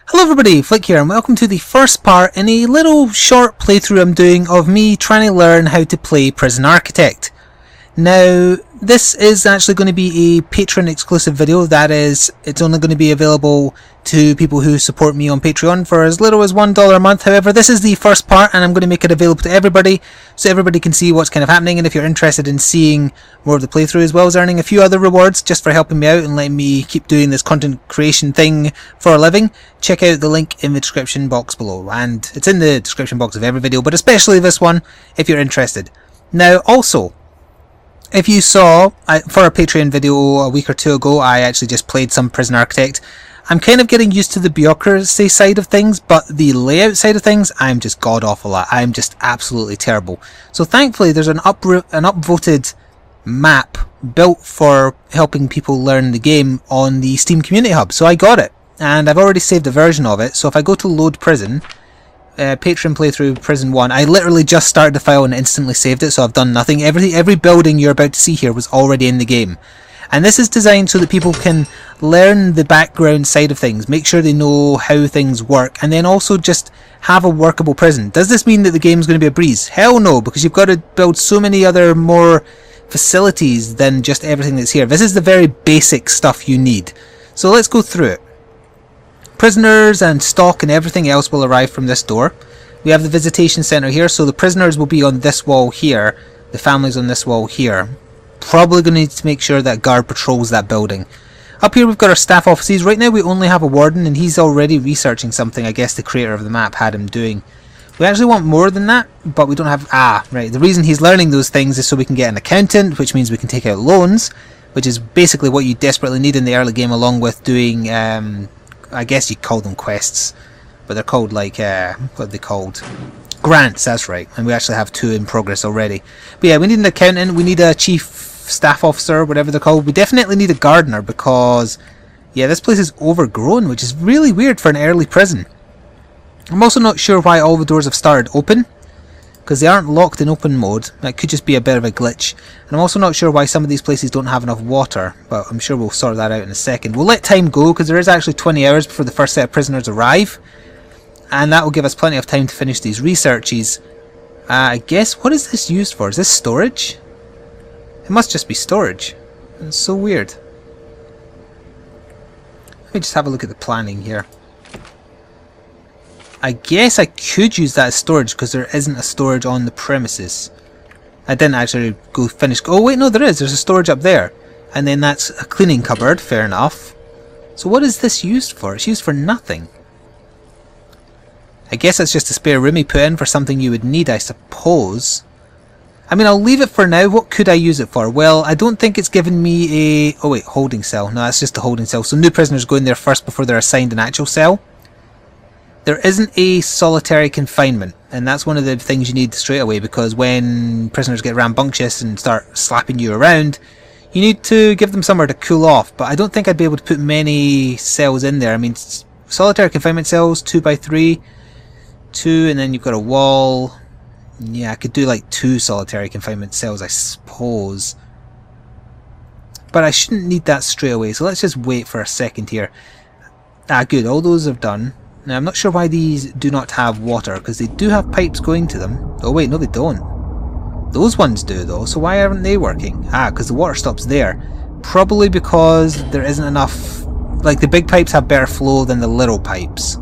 Hello everybody, Flik here and welcome to the first part in a little short playthrough I'm doing of me trying to learn how to play Prison Architect. Now, this is actually going to be a Patreon exclusive video. That is, it's only going to be available to people who support me on Patreon for as little as $1 a month. However, this is the first part and I'm going to make it available to everybody so everybody can see what's kind of happening, and if you're interested in seeing more of the playthrough as well as earning a few other rewards just for helping me out and letting me keep doing this content creation thing for a living, check out the link in the description box below, and it's in the description box of every video, but especially this one if you're interested. Now also, if you saw, for a Patreon video a week or two ago, I actually just played some Prison Architect. I'm kind of getting used to the bureaucracy side of things, but the layout side of things, I'm just god-awful at. I'm just absolutely terrible. So thankfully there's an upvoted map built for helping people learn the game on the Steam Community Hub. So I got it, and I've already saved a version of it. So if I go to load prison, Patreon playthrough Prison 1, I literally just started the file and instantly saved it, so I've done nothing. Every building you're about to see here was already in the game. And this is designed so that people can learn the background side of things, make sure they know how things work, and then also just have a workable prison. Does this mean that the game's going to be a breeze? Hell no, because you've got to build so many other more facilities than just everything that's here. This is the very basic stuff you need. So let's go through it. Prisoners and stock and everything else will arrive from this door. We have the visitation centre here, so the prisoners will be on this wall here, the families on this wall here. Probably going to need to make sure that guard patrols that building. Up here we've got our staff offices. Right now we only have a warden and he's already researching something I guess the creator of the map had him doing. We actually want more than that, but we don't have... right, the reason he's learning those things is so we can get an accountant, which means we can take out loans, which is basically what you desperately need in the early game, along with doing... I guess you call them quests, but they're called like, what are they called? Grants, that's right, and we actually have 2 in progress already. But yeah, we need an accountant, we need a chief staff officer, whatever they're called. We definitely need a gardener because, yeah, this place is overgrown, which is really weird for an early prison. I'm also not sure why all the doors have started open, because they aren't locked in open mode. That could just be a bit of a glitch. And I'm also not sure why some of these places don't have enough water, but I'm sure we'll sort that out in a second. We'll let time go, because there is actually 20 hours before the first set of prisoners arrive, and that will give us plenty of time to finish these researches. I guess, what is this used for? Is this storage? It must just be storage. It's so weird. Let me just have a look at the planning here. I guess I could use that as storage because there isn't a storage on the premises. I didn't actually go finish... Oh wait, no, there is. There's a storage up there. And then that's a cleaning cupboard, fair enough. So what is this used for? It's used for nothing. I guess it's just a spare room you put in for something you would need, I suppose. I mean, I'll leave it for now. What could I use it for? Well, I don't think it's given me a... Oh wait, holding cell. No, that's just a holding cell. So new prisoners go in there first before they're assigned an actual cell. There isn't a solitary confinement, and that's one of the things you need straight away, because when prisoners get rambunctious and start slapping you around, you need to give them somewhere to cool off. But I don't think I'd be able to put many cells in there. I mean, solitary confinement cells, 2x3, 2, and then you've got a wall. Yeah, I could do like 2 solitary confinement cells, I suppose. But I shouldn't need that straight away, so let's just wait for a second here. Good, all those are done. Now, I'm not sure why these do not have water, because they do have pipes going to them. Oh wait, no they don't. Those ones do though, so why aren't they working? Because the water stops there. Probably because there isn't enough... Like, the big pipes have better flow than the little pipes,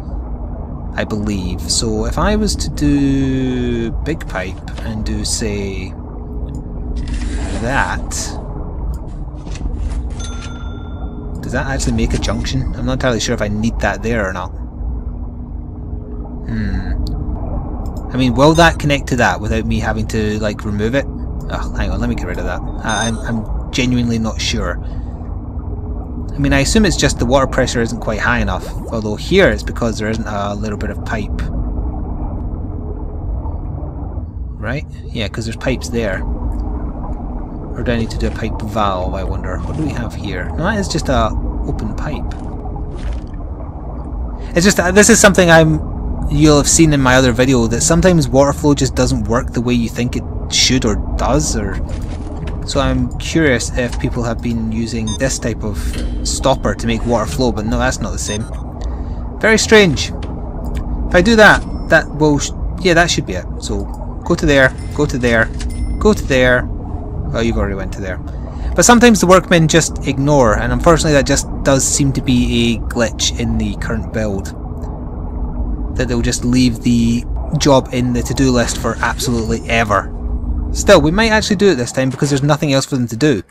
I believe. So if I was to do big pipe and do, say, that... Does that actually make a junction? I'm not entirely sure if I need that there or not. I mean, will that connect to that without me having to, like, remove it? Oh, hang on, let me get rid of that. I'm genuinely not sure. I mean, I assume it's just the water pressure isn't quite high enough. Although here it's because there isn't a little bit of pipe. Right? Yeah, because there's pipes there. Or do I need to do a pipe valve, I wonder? What do we have here? No, that is just a open pipe. It's just, this is something you'll have seen in my other video, that sometimes water flow just doesn't work the way you think it should or does, or... So I'm curious if people have been using this type of stopper to make water flow, but no, that's not the same. Very strange. If I do that, that will... yeah, that should be it. So, go to there, go to there, go to there. Oh, you've already went to there. But sometimes the workmen just ignore, and unfortunately that just does seem to be a glitch in the current build. That they'll just leave the job in the to-do list for absolutely ever. Still, we might actually do it this time because there's nothing else for them to do.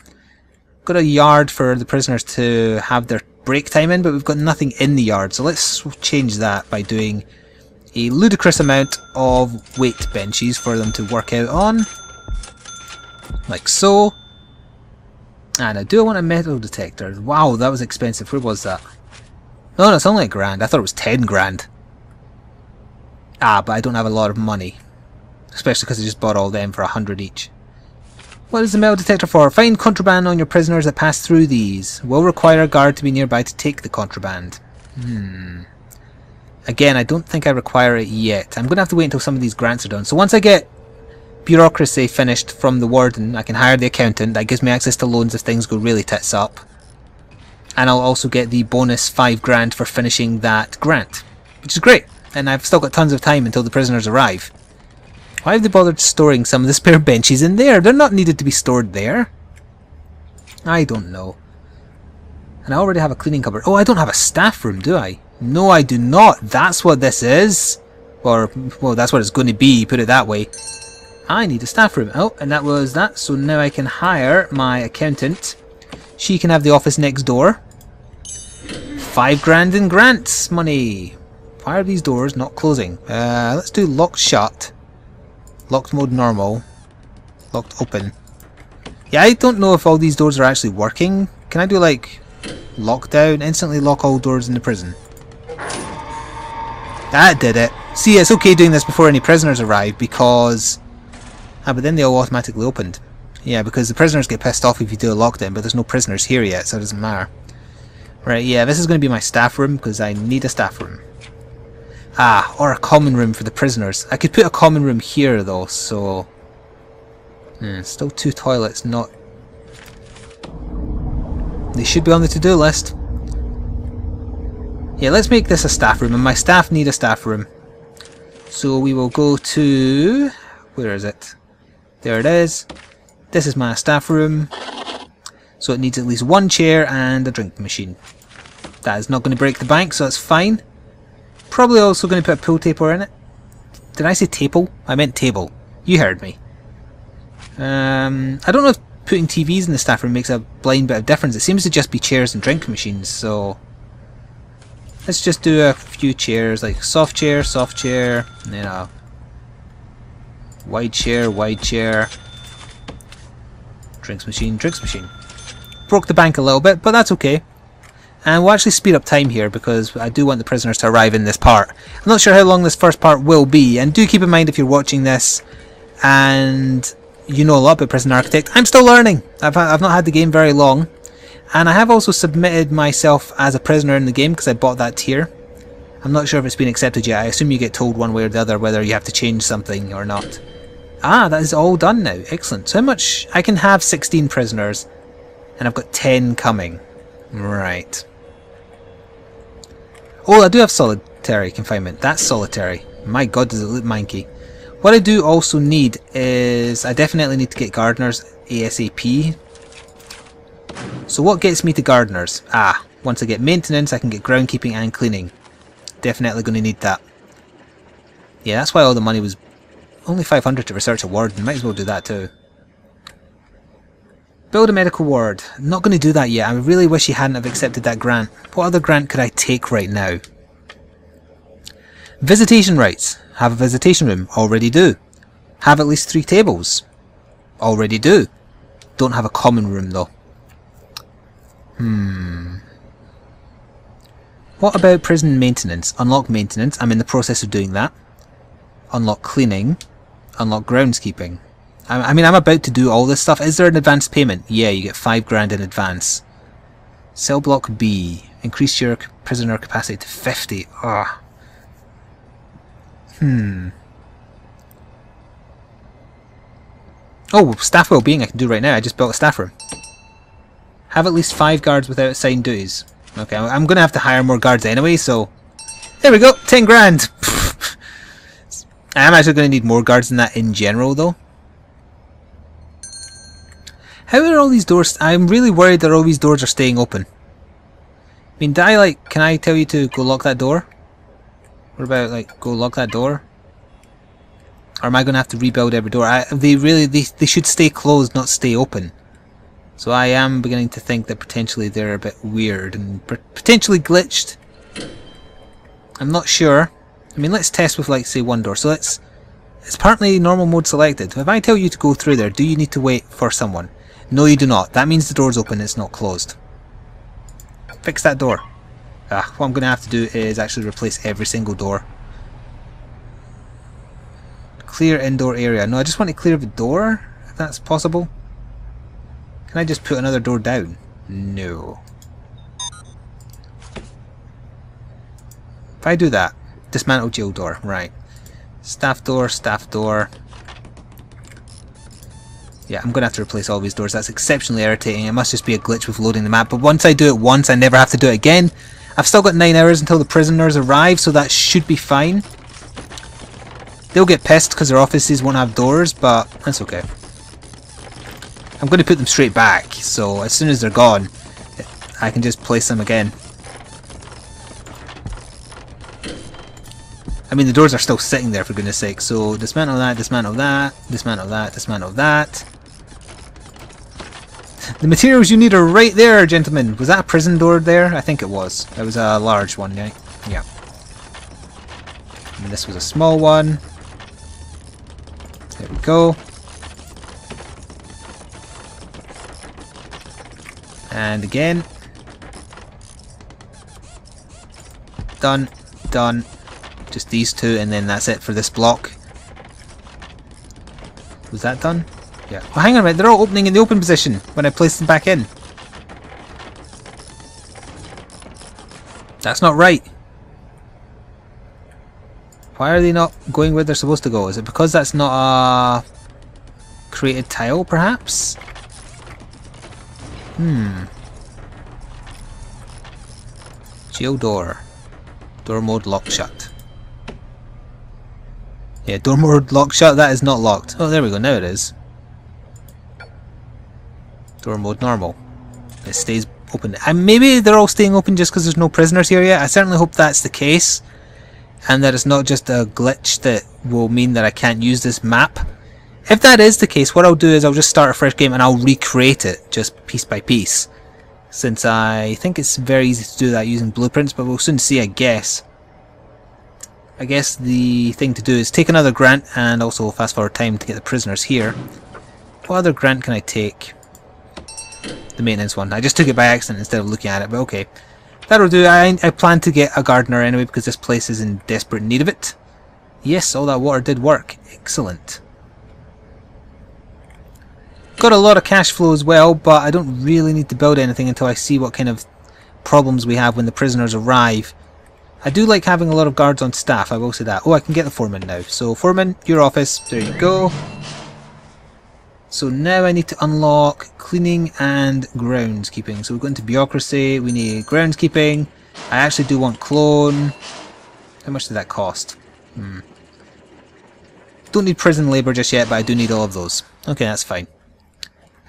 Got a yard for the prisoners to have their break time in, but we've got nothing in the yard, so let's change that by doing a ludicrous amount of weight benches for them to work out on. Like so. And I do want a metal detector. Wow, that was expensive. Where was that? No, it's only £1,000. I thought it was 10 grand. Ah, but I don't have a lot of money. Especially because I just bought all them for 100 each. What is the metal detector for? Find contraband on your prisoners that pass through these. Will require a guard to be nearby to take the contraband. Again, I don't think I require it yet. I'm going to have to wait until some of these grants are done. So once I get bureaucracy finished from the warden, I can hire the accountant. That gives me access to loans if things go really tits up. And I'll also get the bonus 5 grand for finishing that grant. Which is great. And I've still got tons of time until the prisoners arrive. Why have they bothered storing some of the spare benches in there? They're not needed to be stored there. I don't know. And I already have a cleaning cupboard. Oh, I don't have a staff room, do I? No, I do not. That's what this is. Or, well, that's what it's going to be, put it that way. I need a staff room. Oh, and that was that. So now I can hire my accountant. She can have the office next door. 5 grand in grants money. Why are these doors not closing? Let's do locked shut. Locked mode normal. Locked open. Yeah, I don't know if all these doors are actually working. Can I do like lockdown? Instantly lock all doors in the prison. That did it. See, it's okay doing this before any prisoners arrive because... ah, but then they all automatically opened. Yeah, because the prisoners get pissed off if you do a lockdown, but there's no prisoners here yet, so it doesn't matter. Right, yeah, this is going to be my staff room because I need a staff room. Ah, or a common room for the prisoners. I could put a common room here though, so... still 2 toilets, not... they should be on the to-do list. Yeah, let's make this a staff room, and my staff need a staff room. So we will go to... where is it? There it is. This is my staff room. So it needs at least 1 chair and a drink machine. That is not going to break the bank, so that's fine. Probably also going to put a pool table in it. Did I say table? I meant table. You heard me. I don't know if putting TVs in the staff room makes a blind bit of difference. It seems to just be chairs and drink machines, so... let's just do a few chairs, like soft chair, you know... wide chair... drinks machine. Broke the bank a little bit, but that's okay. And we'll actually speed up time here because I do want the prisoners to arrive in this part. I'm not sure how long this first part will be, and do keep in mind if you're watching this and you know a lot about Prison Architect, I'm still learning. I've not had the game very long, and I have also submitted myself as a prisoner in the game because I bought that tier. I'm not sure if it's been accepted yet. I assume you get told one way or the other whether you have to change something or not. Ah, that is all done now. Excellent. So how much? I can have 16 prisoners, and I've got 10 coming. Right. Oh, I do have solitary confinement. That's solitary. My god, does it look manky. What I do also need is... I definitely need to get gardeners ASAP. So what gets me to gardeners? Ah, once I get maintenance, I can get groundkeeping and cleaning. Definitely going to need that. Yeah, that's why all the money was... only 500 to research a warden. Might as well do that too. Build a medical ward. Not going to do that yet. I really wish he hadn't have accepted that grant. What other grant could I take right now? Visitation rights. Have a visitation room. Already do. Have at least 3 tables. Already do. Don't have a common room though. What about prison maintenance? Unlock maintenance. I'm in the process of doing that. Unlock cleaning. Unlock groundskeeping. I mean, I'm about to do all this stuff. Is there an advance payment? Yeah, you get 5 grand in advance. Cell block B. Increase your prisoner capacity to 50. Ugh. Oh, staff well-being I can do right now. I just built a staff room. Have at least 5 guards without assigned duties. Okay, I'm going to have to hire more guards anyway, so There we go, 10 grand! I am actually going to need more guards than that in general though. How are all these doors... I'm really worried that all these doors are staying open. I mean, can I tell you to go lock that door? What about, like, go lock that door? Or am I going to have to rebuild every door? They should stay closed, not stay open. So I am beginning to think that potentially they're a bit weird and potentially glitched. I'm not sure. I mean, let's test with, like, say, one door. So it's apparently normal mode selected. If I tell you to go through there, do you need to wait for someone? No, you do not. That means the door's open, it's not closed. Fix that door. What I'm going to have to do is actually replace every single door. Clear indoor area. No, I just want to clear the door, if that's possible. Can I just put another door down? No. If I do that, dismantle jail door, right. Staff door, staff door. Yeah, I'm going to have to replace all these doors. That's exceptionally irritating. It must just be a glitch with loading the map. But once I do it once, I never have to do it again. I've still got 9 hours until the prisoners arrive, so that should be fine. They'll get pissed because their offices won't have doors, but that's okay. I'm going to put them straight back, so as soon as they're gone, I can just place them again. I mean, the doors are still sitting there, for goodness sake, so dismantle that, dismantle that, dismantle that, dismantle that. The materials you need are right there, gentlemen. Was that a prison door there? I think it was. It was a large one, right? Yeah. And this was a small one. There we go. And again. Done. Done. Just these two, and then that's it for this block. Was that done? Yeah. Oh, hang on a minute. They're all opening in the open position when I place them back in. That's not right. Why are they not going where they're supposed to go? Is it because that's not a created tile, perhaps? Jail door. Door mode locked shut. Yeah, door mode locked shut. That is not locked. Oh, there we go. Now it is. Door mode normal. It stays open. And maybe they're all staying open just because there's no prisoners here yet. I certainly hope that's the case. And that it's not just a glitch that will mean that I can't use this map. If that is the case, what I'll do is I'll just start a fresh game and I'll recreate it just piece by piece. Since I think it's very easy to do that using blueprints, but we'll soon see, I guess. I guess the thing to do is take another grant and also fast forward time to get the prisoners here. What other grant can I take? The maintenance one. I just took it by accident instead of looking at it, but okay. That'll do. I plan to get a gardener anyway because this place is in desperate need of it. Yes, all that water did work. Excellent. Got a lot of cash flow as well, but I don't really need to build anything until I see what kind of problems we have when the prisoners arrive. I do like having a lot of guards on staff, I will say that. Oh, I can get the foreman now. So, foreman, your office. There you go. So now I need to unlock cleaning and groundskeeping. So we're going to bureaucracy, we need groundskeeping. I actually do want clone. How much did that cost? Don't need prison labour just yet, but I do need all of those. Okay, that's fine.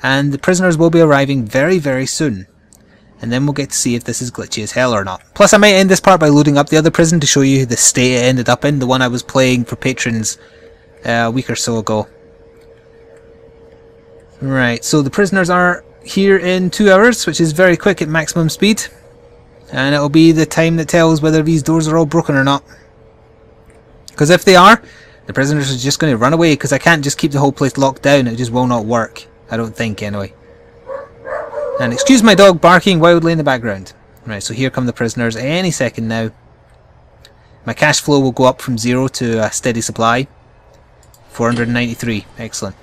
And the prisoners will be arriving very, very soon. And then we'll get to see if this is glitchy as hell or not. Plus I might end this part by loading up the other prison to show you the state it ended up in. The one I was playing for patrons a week or so ago. Right, so the prisoners are here in 2 hours, which is very quick at maximum speed. And it'll be the time that tells whether these doors are all broken or not. Because if they are, the prisoners are just going to run away, because I can't just keep the whole place locked down. It just will not work. I don't think, anyway. And excuse my dog barking wildly in the background. Right, so here come the prisoners any second now. My cash flow will go up from 0 to a steady supply. 493. Excellent.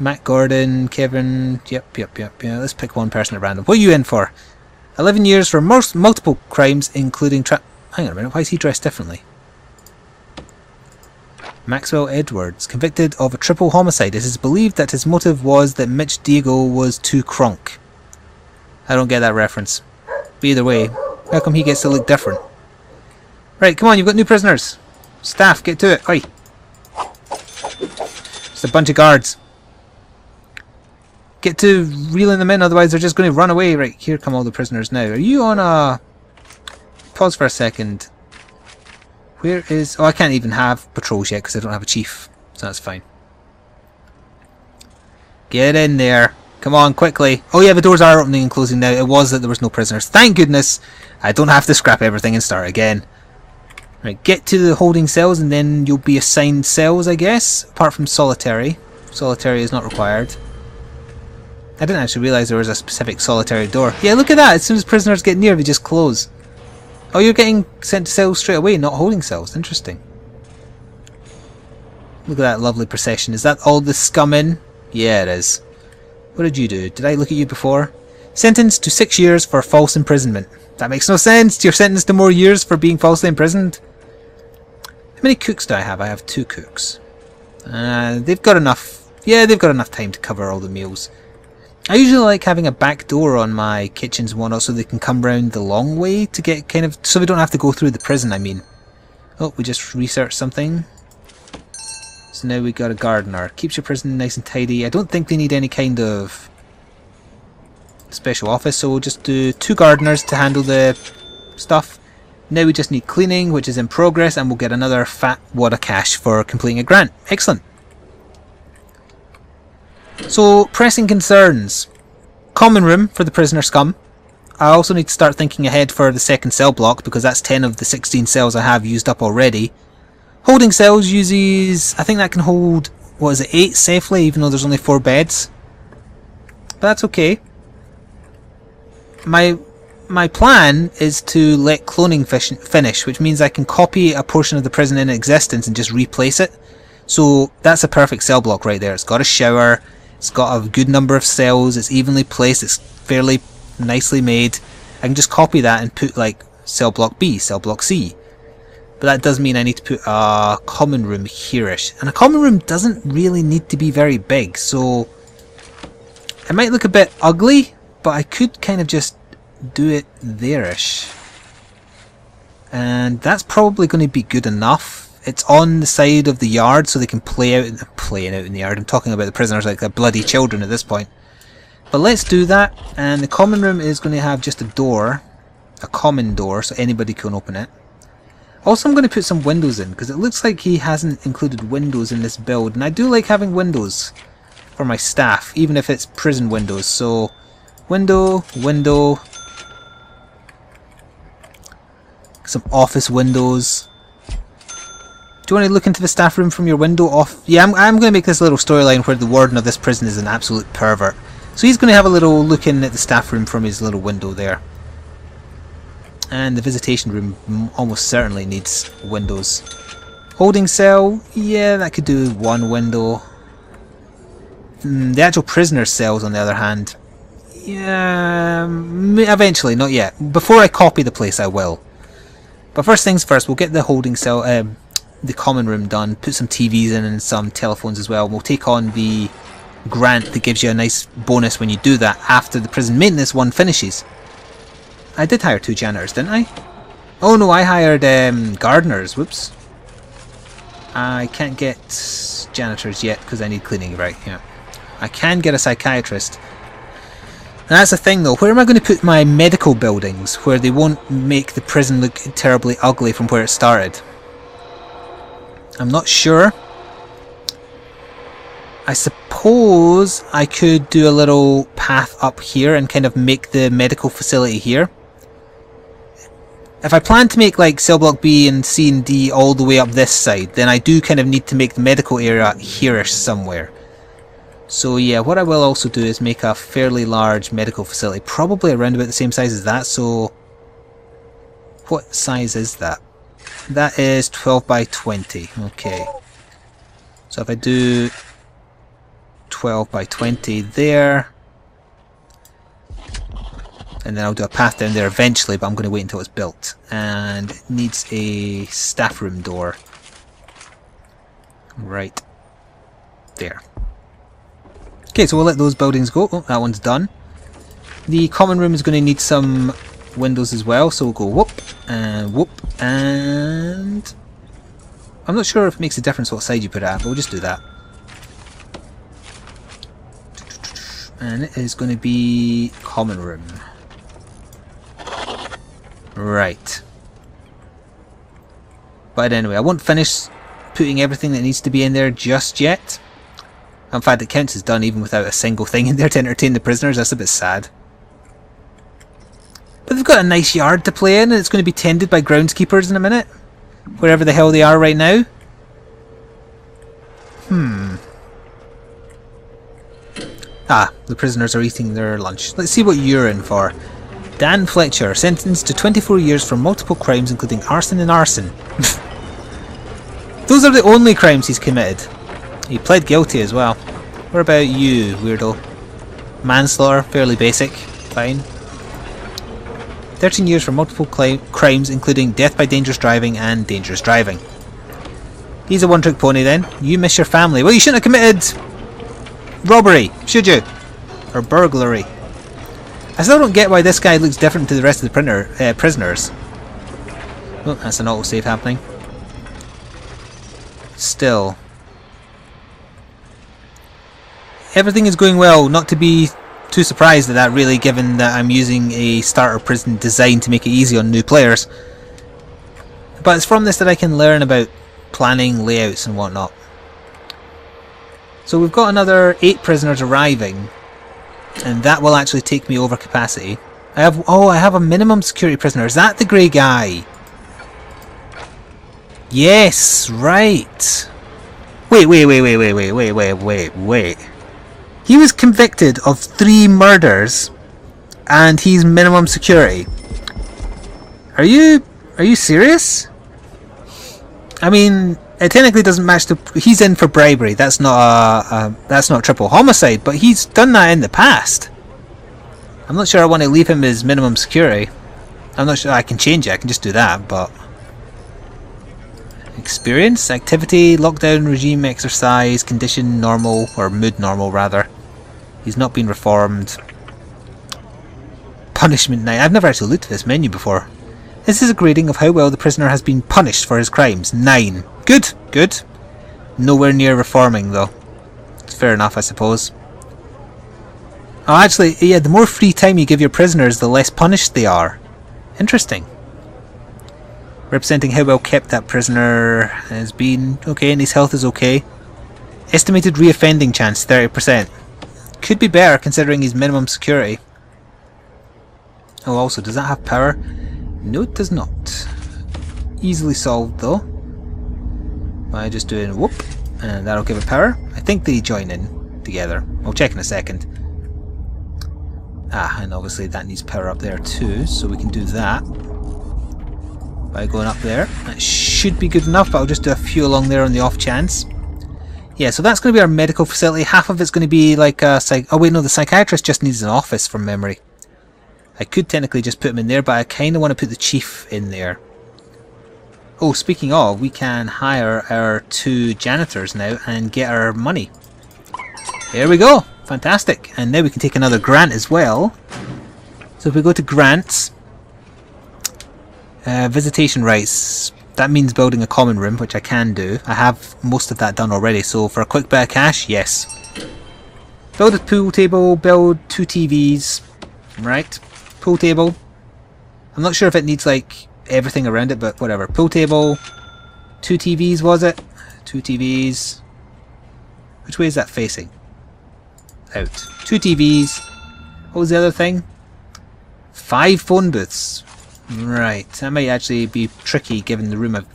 Matt Gordon, Kevin, yep. Let's pick one person at random. What are you in for? 11 years for multiple crimes, including hang on a minute, why is he dressed differently? Maxwell Edwards, convicted of a triple homicide. It is believed that his motive was that Mitch Diego was too crunk. I don't get that reference. But either way, how come he gets to look different? Right, come on, you've got new prisoners. Staff, get to it. Oi. Just a bunch of guards. Get to reeling them in, otherwise they're just going to run away. Right, here come all the prisoners now. Are you on a... Pause for a second. Where is... Oh, I can't even have patrols yet because I don't have a chief. So that's fine. Get in there. Come on, quickly. Oh yeah, the doors are opening and closing now. It was that there was no prisoners. Thank goodness. I don't have to scrap everything and start again. Right, get to the holding cells and then you'll be assigned cells, I guess. Apart from solitary. Solitary is not required. I didn't actually realise there was a specific solitary door. Yeah, look at that. As soon as prisoners get near, they just close. Oh, you're getting sent to cells straight away, not holding cells. Interesting. Look at that lovely procession. Is that all the scum in? Yeah, it is. What did you do? Did I look at you before? Sentenced to 6 years for false imprisonment. That makes no sense. You're sentenced to more years for being falsely imprisoned. How many cooks do I have? I have 2 cooks. They've got enough. Yeah, they've got enough time to cover all the meals. I usually like having a back door on my kitchens and whatnot so they can come round the long way to get kind of... So we don't have to go through the prison, I mean. Oh, we just researched something. So now we got a gardener. Keeps your prison nice and tidy. I don't think they need any kind of special office, so we'll just do 2 gardeners to handle the stuff. Now we just need cleaning, which is in progress, and we'll get another fat wad of cash for completing a grant. Excellent. So, pressing concerns. Common room for the prisoner scum. I also need to start thinking ahead for the second cell block, because that's 10 of the 16 cells I have used up already. Holding cells uses... I think that can hold, what is it, 8 safely, even though there's only 4 beds. But that's okay. My plan is to let cloning finish, which means I can copy a portion of the prison in existence and just replace it. So that's a perfect cell block right there. It's got a shower, it's got a good number of cells, it's evenly placed, it's fairly nicely made. I can just copy that and put like cell block B, cell block C. But that does mean I need to put a common room here-ish. And a common room doesn't really need to be very big, so it might look a bit ugly, but I could kind of just do it there-ish. And that's probably going to be good enough. It's on the side of the yard so they can playing out in the yard. I'm talking about the prisoners like they're bloody children at this point. But let's do that. And the common room is going to have just a door. A common door, so anybody can open it. Also, I'm going to put some windows in, because it looks like he hasn't included windows in this build. And I do like having windows for my staff, even if it's prison windows. So, window, window. Some office windows. Do you want to look into the staff room from your window off? Yeah, I'm going to make this little storyline where the warden of this prison is an absolute pervert. So he's going to have a little look in at the staff room from his little window there. And the visitation room almost certainly needs windows. Holding cell, yeah, that could do 1 window. The actual prisoner cells, on the other hand, yeah, eventually, not yet. Before I copy the place, I will. But first things first, we'll get the holding cell, the common room done, put some TVs in and some telephones as well. We'll take on the grant that gives you a nice bonus when you do that after the prison maintenance one finishes. I did hire 2 janitors, didn't I? Oh no, I hired gardeners. Whoops. I can't get janitors yet because I need cleaning, right? Yeah. I can get a psychiatrist. And that's the thing though, where am I going to put my medical buildings where they won't make the prison look terribly ugly from where it started? I'm not sure. I suppose I could do a little path up here and kind of make the medical facility here. If I plan to make like cell block B and C and D all the way up this side, then I do kind of need to make the medical area here-ish somewhere. So yeah, what I will also do is make a fairly large medical facility, probably around about the same size as that. So what size is that? That is 12 by 20. Okay. So if I do 12 by 20 there, and then I'll do a path down there eventually, but I'm going to wait until it's built. And it needs a staff room door. Right there. Okay, so we'll let those buildings go. Oh, that one's done. The common room is going to need some windows as well, so we'll go whoop, and I'm not sure if it makes a difference what side you put it at, but we'll just do that. And it is going to be common room. Right. But anyway, I won't finish putting everything that needs to be in there just yet. In fact, it counts as done even without a single thing in there to entertain the prisoners. That's a bit sad. But they've got a nice yard to play in, and it's going to be tended by groundskeepers in a minute. Wherever the hell they are right now. Ah, the prisoners are eating their lunch. Let's see what you're in for. Dan Fletcher, sentenced to 24 years for multiple crimes including arson and arson. Those are the only crimes he's committed. He pled guilty as well. What about you, weirdo? Manslaughter, fairly basic. Fine. 13 years for multiple crimes including death by dangerous driving and dangerous driving. He's a one-trick pony then. You miss your family. Well, you shouldn't have committed robbery, should you? Or burglary. I still don't get why this guy looks different to the rest of the prisoners. Oh, that's an autosave happening. Still. Everything is going well, not to be too surprised at that really, given that I'm using a starter prison design to make it easy on new players. But it's from this that I can learn about planning, layouts and whatnot. So we've got another 8 prisoners arriving, and that will actually take me over capacity. I have a minimum security prisoner. Is that the grey guy? Yes, right. Wait. He was convicted of 3 murders, and he's minimum security. Are you serious? I mean, it technically doesn't match the. He's in for bribery. That's not triple homicide, but he's done that in the past. I'm not sure I want to leave him as minimum security. I'm not sure I can change it. I can just do that, but experience, activity, lockdown, regime, exercise, condition normal, or mood normal rather. He's not been reformed. Punishment 9. I've never actually looked at this menu before. This is a grading of how well the prisoner has been punished for his crimes. 9. Good, good. Nowhere near reforming though. It's fair enough, I suppose. Oh, actually, yeah, the more free time you give your prisoners, the less punished they are. Interesting. Representing how well kept that prisoner has been. Okay, and his health is okay. Estimated reoffending chance, 30%. Could be better considering his minimum security. Oh, also, does that have power? No, it does not. Easily solved though. By just doing whoop, and that'll give it power. I think they join in together. I'll check in a second. Ah, and obviously that needs power up there too, so we can do that by going up there. That should be good enough, but I'll just do a few along there on the off chance. Yeah, so that's going to be our medical facility. Half of it's going to be like a oh wait, no, the psychiatrist just needs an office from memory. I could technically just put him in there, but I kind of want to put the chief in there. Oh, speaking of, we can hire our 2 janitors now and get our money. There we go. Fantastic. And now we can take another grant as well. So if we go to grants, visitation rights, that means building a common room, which I can do. I have most of that done already, so for a quick bit of cash, yes. Build a pool table, build 2 TVs, right? Pool table. I'm not sure if it needs like everything around it, but whatever. Pool table, 2 TVs was it? 2 TVs. Which way is that facing? Out. 2 TVs. What was the other thing? 5 phone booths. Right, that might actually be tricky given the room of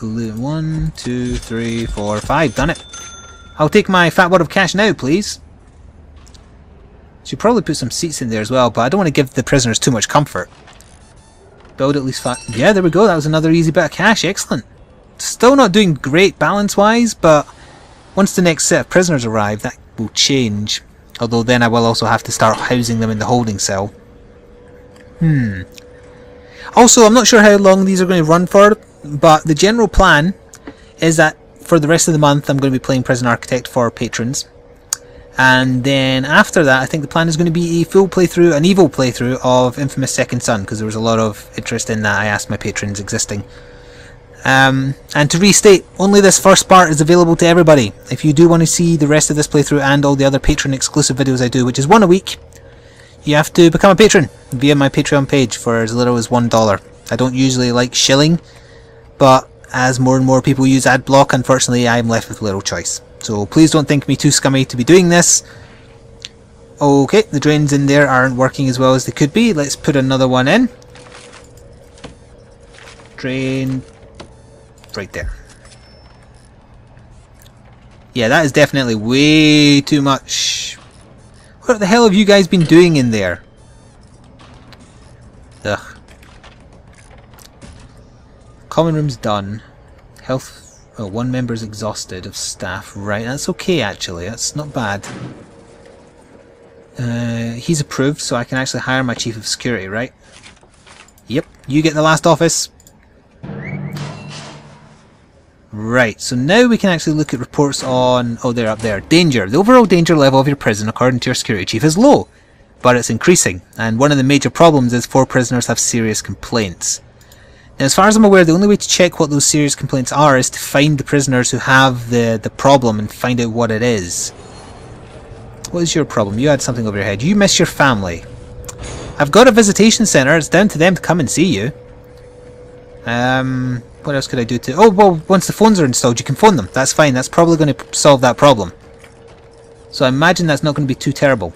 1, 2, 3, 4, 5. Done it. I'll take my fat wad of cash now, please. Should probably put some seats in there as well, but I don't want to give the prisoners too much comfort. Build at least 5. Yeah, there we go. That was another easy bit of cash. Excellent. Still not doing great balance-wise, but once the next set of prisoners arrive, that will change. Although then I will also have to start housing them in the holding cell. Also, I'm not sure how long these are going to run for, but the general plan is that for the rest of the month I'm going to be playing Prison Architect for patrons. And then after that, I think the plan is going to be a full playthrough, an evil playthrough of Infamous Second Son, because there was a lot of interest in that. I asked my patrons existing. And to restate, only this first part is available to everybody. If you do want to see the rest of this playthrough and all the other patron exclusive videos I do, which is one a week, you have to become a patron via my Patreon page for as little as $1. I don't usually like shilling, but as more and more people use adblock, unfortunately I'm left with little choice. So please don't think me too scummy to be doing this. Okay, the drains in there aren't working as well as they could be. Let's put another one in. Drain right there. Yeah, that is definitely way too much. What the hell have you guys been doing in there? Ugh. Common room's done. Health... Oh, one member's exhausted of staff. Right, that's okay actually. That's not bad. He's approved, so I can actually hire my chief of security, right? Yep, you get the last office. Right, so now we can actually look at reports on... Oh, they're up there. Danger. The overall danger level of your prison, according to your security chief, is low, but it's increasing. And one of the major problems is 4 prisoners have serious complaints. Now, as far as I'm aware, the only way to check what those serious complaints are is to find the prisoners who have the problem and find out what it is. What is your problem? You had something over your head. You miss your family. I've got a visitation centre. It's down to them to come and see you. What else could I do to... Oh, well, once the phones are installed, you can phone them. That's fine. That's probably going to solve that problem. So I imagine that's not going to be too terrible.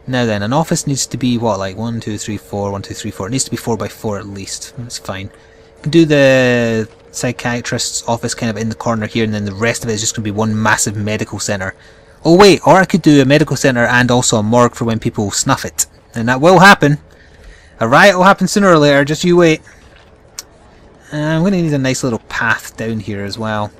Now then, an office needs to be, what, like 1, 2, 3, 4, 1, 2, 3, 4. It needs to be 4 by 4 at least. That's fine. You can do the psychiatrist's office kind of in the corner here, and then the rest of it is just going to be one massive medical centre. Oh wait, or I could do a medical centre and also a morgue for when people snuff it. And that will happen. A riot will happen sooner or later, just you wait. I'm going to need a nice little path down here as well.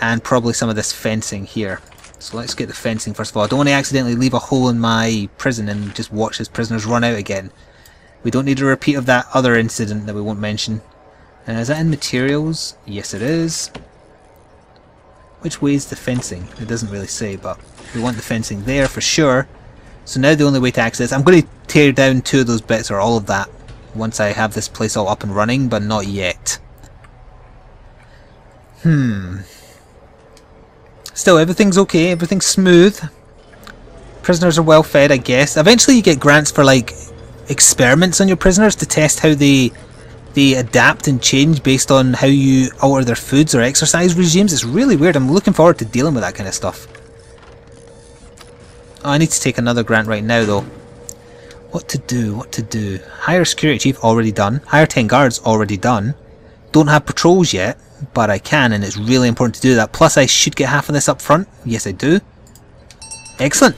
And probably some of this fencing here. So let's get the fencing first of all. I don't want to accidentally leave a hole in my prison and just watch his prisoners run out again. We don't need a repeat of that other incident that we won't mention. Is that in materials? Yes it is. Which way is the fencing? It doesn't really say, but we want the fencing there for sure. So now the only way to access... I'm going to tear down 2 of those bits, or all of that, once I have this place all up and running, but not yet. Still, everything's okay, everything's smooth. Prisoners are well fed, I guess. Eventually you get grants for, like, experiments on your prisoners to test how they adapt and change based on how you alter their foods or exercise regimes. It's really weird. I'm looking forward to dealing with that kind of stuff. Oh, I need to take another grant right now, though. What to do? What to do? Hire security chief, already done. Hire 10 guards, already done. Don't have patrols yet, but I can, and it's really important to do that. Plus, I should get half of this up front. Yes, I do. Excellent.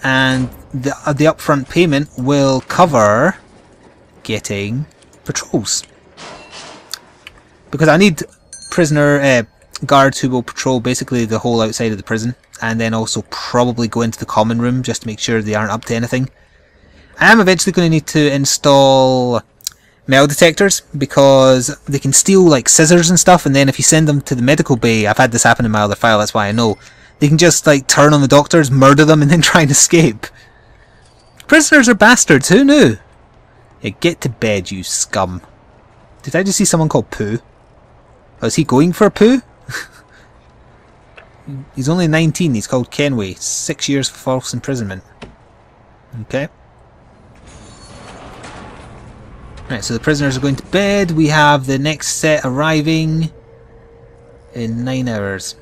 And the upfront payment will cover getting patrols. Because I need prisoner guards who will patrol basically the whole outside of the prison, and then also probably go into the common room just to make sure they aren't up to anything. I am eventually going to need to install metal detectors, because they can steal like scissors and stuff, and then if you send them to the medical bay, I've had this happen in my other file, that's why I know, they can just like turn on the doctors, murder them, and then try and escape. Prisoners are bastards, who knew? Yeah, get to bed, you scum. Did I just see someone called Pooh? Oh, is he going for a poo? He's only 19, he's called Kenway. 6 years for false imprisonment. Okay. Right, so the prisoners are going to bed. We have the next set arriving in 9 hours.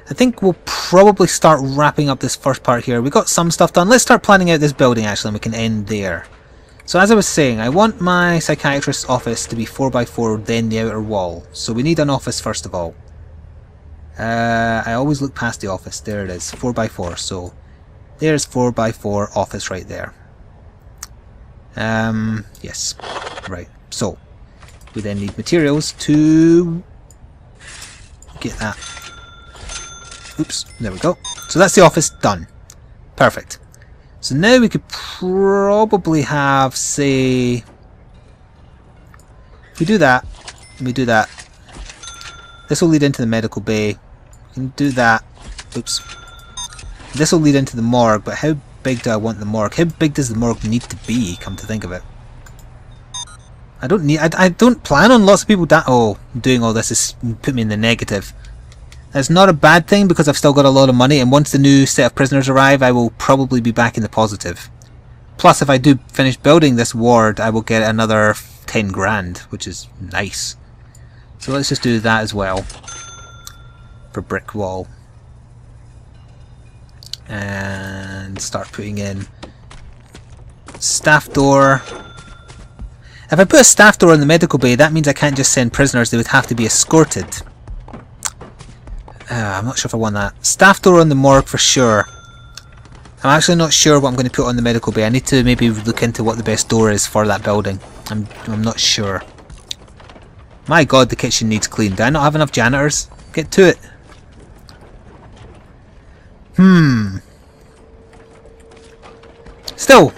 I think we'll probably start wrapping up this first part here. We got some stuff done. Let's start planning out this building actually, and we can end there. So as I was saying, I want my psychiatrist's office to be 4 by 4, then the outer wall. So we need an office first of all. I always look past the office. There it is, 4 by 4. So there's 4 by 4 office right there. Yes. Right. So we then need materials to get that. Oops. There we go. So that's the office done. Perfect. So now we could probably have, say, if we do that, and we do that, This will lead into the medical bay. We can do that. Oops. This will lead into the morgue, but how big do I want the morgue? How big does the morgue need to be, come to think of it? I don't plan on lots of people doing all this is put me in the negative. That's not a bad thing because I've still got a lot of money, and once the new set of prisoners arrive, I will probably be back in the positive. Plus, if I do finish building this ward, I will get another 10 grand, which is nice. So let's just do that as well. For brick wall. And start putting in staff door. If I put a staff door in the medical bay, that means I can't just send prisoners, they would have to be escorted. I'm not sure if I want that. Staff door on the morgue for sure. I'm actually not sure what I'm going to put on the medical bay. I need to maybe look into what the best door is for that building. I'm not sure. My god, the kitchen needs cleaned. Do I not have enough janitors? Get to it. Still,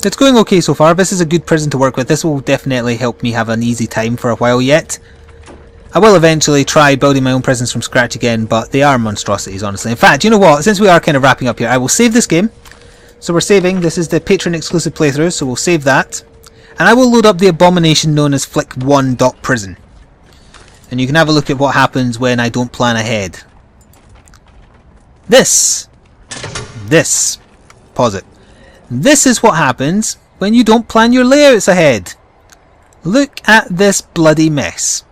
it's going okay so far. This is a good prison to work with. This will definitely help me have an easy time for a while yet. I will eventually try building my own prisons from scratch again, but they are monstrosities, honestly. In fact, you know what? Since we are kind of wrapping up here, I will save this game. So we're saving. This is the Patreon exclusive playthrough, so we'll save that. And I will load up the abomination known as Flik1.prison. And you can have a look at what happens when I don't plan ahead. Pause it. This is what happens when you don't plan your layouts ahead. Look at this bloody mess.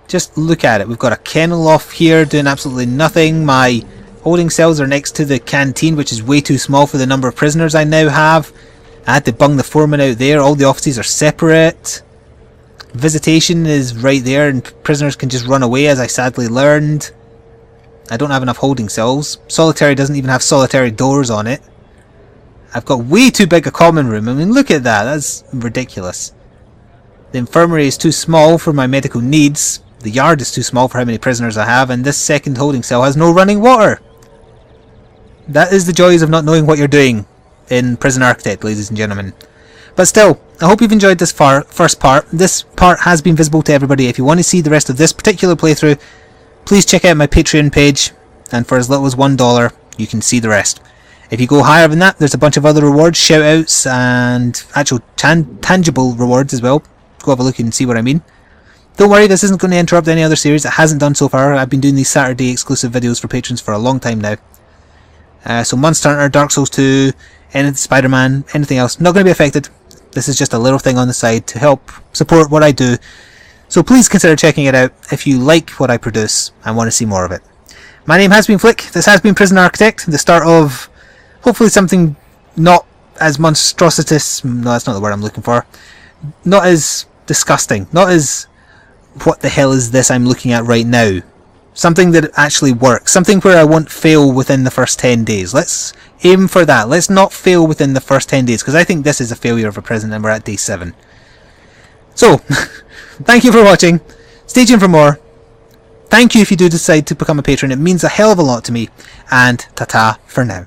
Just look at it. We've got a kennel off here doing absolutely nothing. My holding cells are next to the canteen, which is way too small for the number of prisoners I now have. I had to bung the foreman out there. All the offices are separate. Visitation is right there and prisoners can just run away, as I sadly learned. I don't have enough holding cells. Solitary doesn't even have solitary doors on it. I've got way too big a common room. I mean, look at that. That's ridiculous. The infirmary is too small for my medical needs. The yard is too small for how many prisoners I have. And this second holding cell has no running water. That is the joys of not knowing what you're doing in Prison Architect, ladies and gentlemen. But still, I hope you've enjoyed this first part. This part has been visible to everybody. If you want to see the rest of this particular playthrough, please check out my Patreon page. And for as little as $1, you can see the rest. If you go higher than that, there's a bunch of other rewards, shoutouts, and actual tangible rewards as well. Go have a look and see what I mean. Don't worry, this isn't going to interrupt any other series. It hasn't done so far. I've been doing these Saturday exclusive videos for patrons for a long time now. So Monster Hunter, Dark Souls 2, anything Spider-Man, anything else, not going to be affected. This is just a little thing on the side to help support what I do. So please consider checking it out if you like what I produce and want to see more of it. My name has been Flik. This has been Prison Architect, the start of hopefully something not as monstrositous. No, that's not the word I'm looking for. Not as disgusting. Not as what the hell is this I'm looking at right now. Something that actually works. Something where I won't fail within the first 10 days. Let's aim for that. Let's not fail within the first 10 days, because I think this is a failure of a prison and we're at day 7. So, thank you for watching. Stay tuned for more. Thank you if you do decide to become a patron. It means a hell of a lot to me. And ta-ta for now.